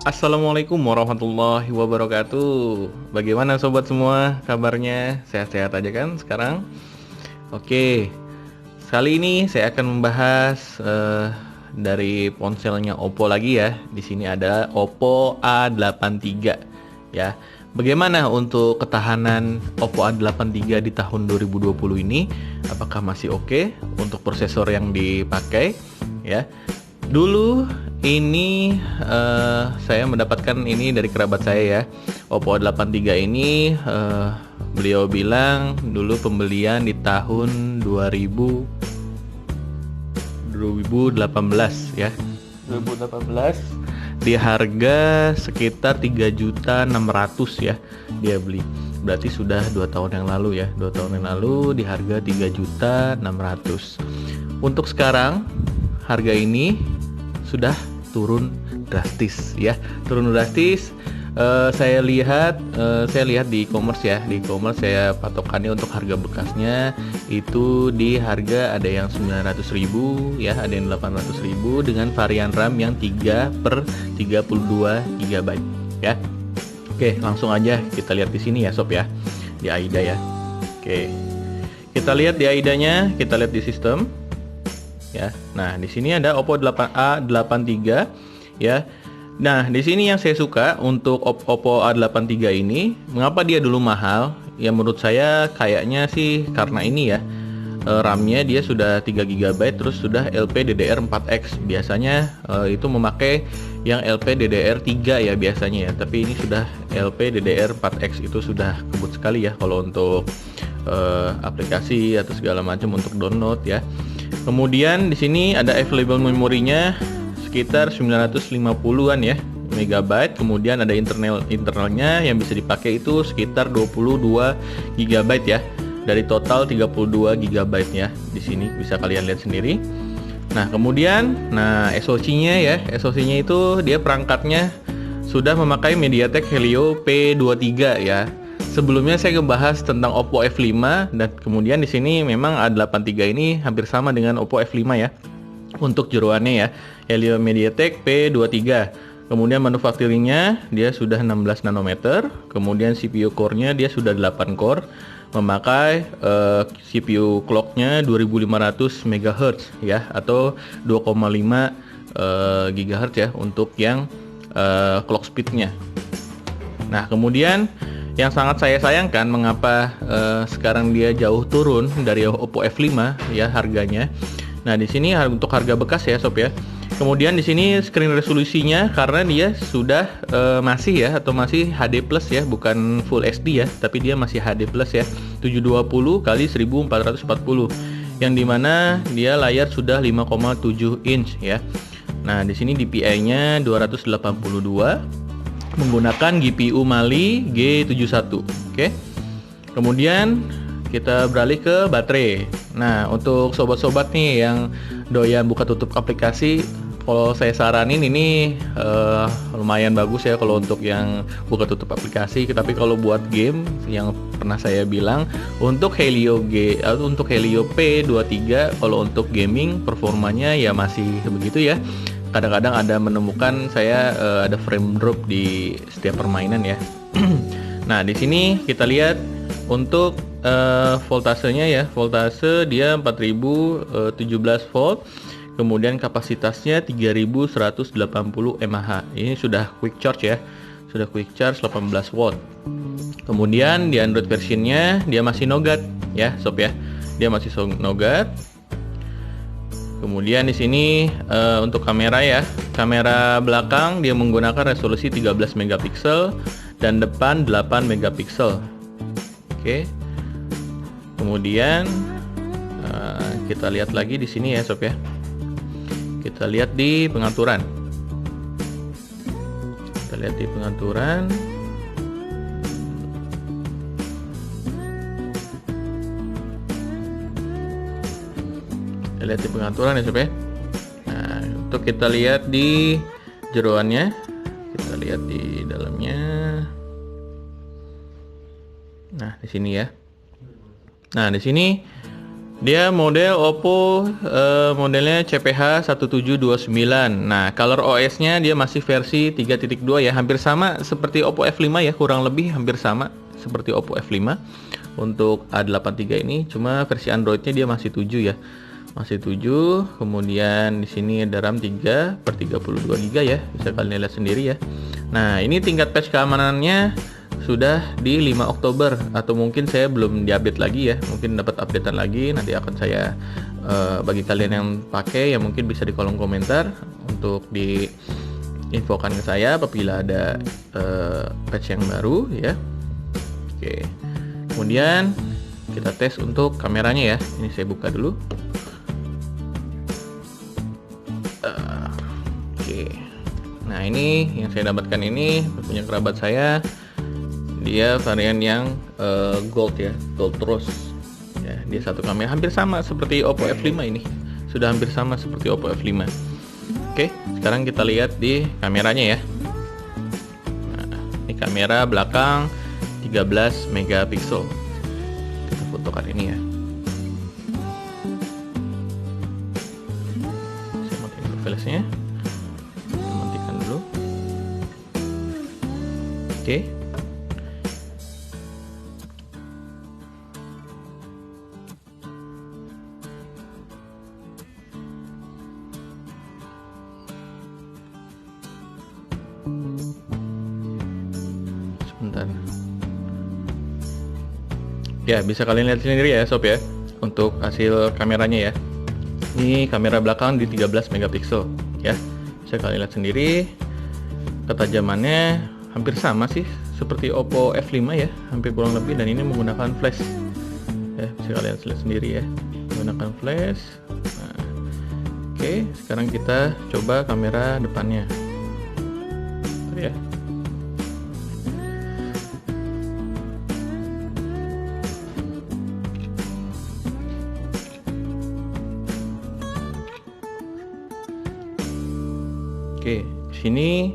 Assalamualaikum warahmatullahi wabarakatuh. Bagaimana sobat semua kabarnya? Sehat-sehat aja kan sekarang? Oke, kali ini saya akan membahas dari ponselnya Oppo lagi ya. Di sini ada Oppo A83 ya. Bagaimana untuk ketahanan Oppo A83 di tahun 2020 ini? Apakah masih oke untuk prosesor yang dipakai ya? Dulu ini saya mendapatkan ini dari kerabat saya ya. Oppo A83 ini beliau bilang dulu pembelian di tahun 2018 ya. 2018 di harga sekitar 3.600.000 ya dia beli. Berarti sudah 2 tahun yang lalu ya. 2 tahun yang lalu di harga 3.600.000. Untuk sekarang harga ini sudah turun drastis ya, turun drastis. Saya lihat di e-commerce ya, di e-commerce saya patokannya untuk harga bekasnya itu di harga ada yang 900.000 ya, ada yang 800.000 dengan varian RAM yang 3/32 GB ya. Oke, langsung aja kita lihat di sini ya sob ya, di AIDA ya. Oke, kita lihat di AIDA-nya, kita lihat di sistem ya. Nah, di sini ada Oppo A83 ya. Nah, di sini yang saya suka untuk Oppo A83 ini, mengapa dia dulu mahal? Ya menurut saya kayaknya sih karena ini ya. RAM-nya dia sudah 3 GB terus sudah LPDDR4X. Biasanya itu memakai yang LPDDR3 ya biasanya ya, tapi ini sudah LPDDR4X, itu sudah kebut sekali ya kalau untuk aplikasi atau segala macam untuk download ya. Kemudian di sini ada available memorinya sekitar 950-an ya megabyte. Kemudian ada internalnya yang bisa dipakai itu sekitar 22 GB ya. Dari total 32 GB ya. Di sini bisa kalian lihat sendiri. Nah, kemudian SoC-nya ya. SoC-nya itu dia perangkatnya sudah memakai MediaTek Helio P23 ya. Sebelumnya saya ngebahas tentang Oppo F5 dan kemudian di sini memang A83 ini hampir sama dengan Oppo F5 ya. Untuk jeroannya ya, Helio MediaTek P23. Kemudian manufacturingnya dia sudah 16 nanometer. Kemudian CPU core-nya dia sudah 8 core, memakai CPU clock-nya 2500 MHz ya, atau 2,5 GHz ya untuk yang clock speed-nya. Nah, kemudian yang sangat saya sayangkan mengapa sekarang dia jauh turun dari Oppo F5 ya harganya. Nah, di sini untuk harga bekas ya sob ya. Kemudian di sini screen resolusinya karena dia sudah masih HD plus ya, bukan Full HD ya, tapi dia masih HD plus ya, 720 x 1440, yang dimana dia layar sudah 5,7 inch ya. Nah, di sini DPI-nya 282 menggunakan GPU Mali G71. Oke. Kemudian kita beralih ke baterai. Nah, untuk sobat-sobat nih yang doyan buka tutup aplikasi, kalau saya saranin ini lumayan bagus ya kalau untuk yang buka tutup aplikasi. Tapi kalau buat game yang pernah saya bilang untuk Helio P23, kalau untuk gaming performanya ya masih begitu ya. Kadang-kadang ada menemukan saya ada frame drop di setiap permainan ya. Nah, di sini kita lihat untuk voltasenya ya. Voltase dia 4017 volt. Kemudian kapasitasnya 3180 mAh. Ini sudah quick charge ya. Sudah quick charge 18 watt. Kemudian di Android versionnya dia masih Nougat ya, sob ya. Dia masih Nougat. Kemudian di sini untuk kamera ya, kamera belakang dia menggunakan resolusi 13 megapiksel dan depan 8 megapiksel. Oke. Kemudian kita lihat lagi di sini ya sob ya. Kita lihat di pengaturan. Kita lihat di pengaturan. Lihat di pengaturan ya sob ya. Nah, untuk kita lihat di jeroannya, kita lihat di dalamnya. Nah, di sini ya. Nah, di sini Dia model Oppo, modelnya CPH 1729. Nah, color OS-nya dia masih versi 3.2 ya, hampir sama seperti Oppo F5 ya, kurang lebih hampir sama seperti Oppo F5 untuk A83 ini, cuma versi Android-nya dia masih 7 ya. Masih 7. Kemudian di sini ada RAM 3/32 GB ya, bisa kalian lihat sendiri ya. Nah, ini tingkat patch keamanannya sudah di 5 Oktober, atau mungkin saya belum diupdate lagi ya, mungkin dapat updatean lagi, nanti akan saya bagi kalian yang pakai ya, mungkin bisa di kolom komentar untuk diinfokan ke saya apabila ada patch yang baru ya. Oke, kemudian kita tes untuk kameranya ya, ini saya buka dulu. Oke, nah ini yang saya dapatkan, ini punya kerabat saya. Dia varian yang gold ya, gold rose ya. Dia satu kamera hampir sama seperti Oppo F5 ini, sudah hampir sama seperti Oppo F5. Oke, sekarang kita lihat di kameranya ya. Nah, ini kamera belakang 13 megapiksel. Kita fotokan ini ya. Saya matikan flashnya, saya matikan dulu. Oke. Sebentar. Ya, bisa kalian lihat sendiri ya sob ya, untuk hasil kameranya ya. Ini kamera belakang di 13 megapiksel ya. Bisa kalian lihat sendiri, ketajamannya hampir sama sih seperti Oppo F5 ya, hampir kurang lebih, dan ini menggunakan flash ya, bisa kalian lihat sendiri ya, menggunakan flash. Nah, oke, sekarang kita coba kamera depannya ya. Oke, sini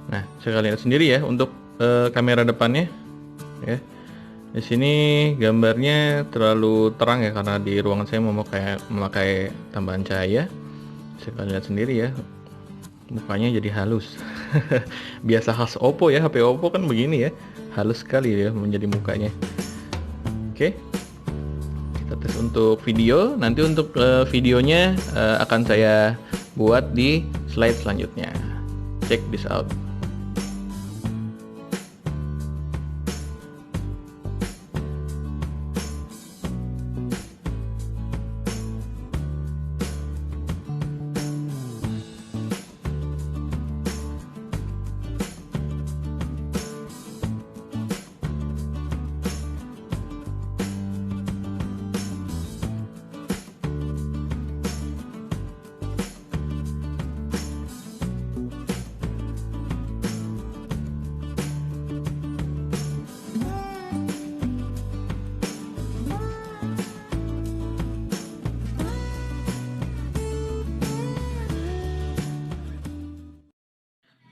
nah, bisa kalian lihat sendiri ya untuk kamera depannya ya. Di sini gambarnya terlalu terang ya, karena di ruangan saya memakai tambahan cahaya. Bisa kalian lihat sendiri ya, mukanya jadi halus. Biasa khas Oppo ya, HP Oppo kan begini ya, halus sekali ya menjadi mukanya. Oke, kita tes untuk video. Nanti untuk videonya akan saya buat di slide selanjutnya. Check this out.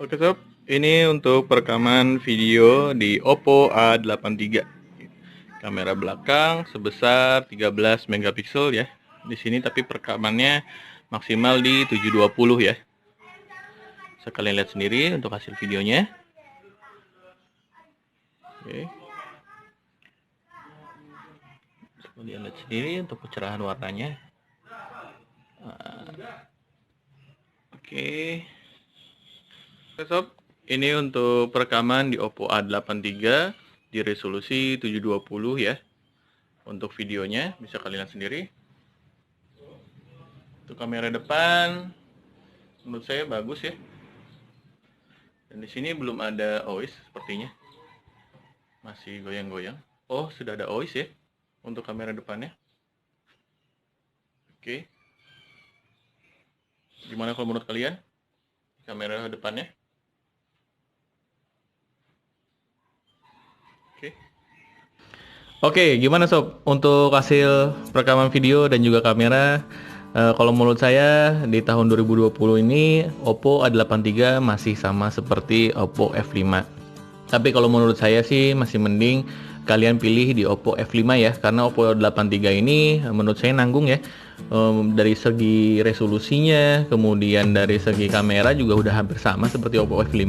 Oke sob, ini untuk perekaman video di Oppo A83. Kamera belakang sebesar 13 megapiksel ya. Di sini tapi perekamannya maksimal di 720 ya. Bisa kalian lihat sendiri untuk hasil videonya. Oke. Bisa kalian lihat sendiri untuk pencerahan warnanya. Oke. Oke sob, ini untuk perekaman di Oppo A83 di resolusi 720 ya. Untuk videonya bisa kalian lihat sendiri. Untuk kamera depan menurut saya bagus ya. Dan di sini belum ada OIS sepertinya. Masih goyang-goyang. Oh, sudah ada OIS ya untuk kamera depannya. Oke. Gimana kalau menurut kalian kamera depannya? Oke, gimana sob untuk hasil perekaman video dan juga kamera? Kalau menurut saya di tahun 2020 ini Oppo A83 masih sama seperti Oppo F5 Tapi kalau menurut saya sih masih mending kalian pilih di Oppo F5 ya, karena Oppo 83 ini menurut saya nanggung ya. Dari segi resolusinya, kemudian dari segi kamera juga udah hampir sama seperti Oppo F5.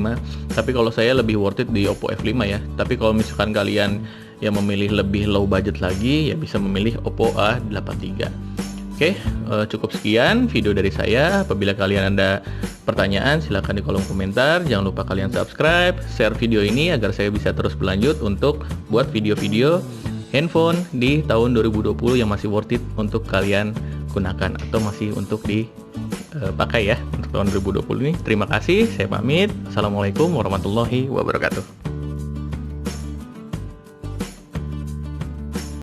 Tapi kalau saya lebih worth it di Oppo F5 ya. Tapi kalau misalkan kalian yang memilih lebih low budget lagi, ya bisa memilih Oppo A83. Oke, cukup sekian video dari saya. Apabila kalian ada pertanyaan, silahkan di kolom komentar. Jangan lupa kalian subscribe, share video ini agar saya bisa terus berlanjut untuk buat video-video handphone di tahun 2020 yang masih worth it untuk kalian gunakan atau masih untuk dipakai ya untuk tahun 2020 ini. Terima kasih, saya pamit. Assalamualaikum warahmatullahi wabarakatuh.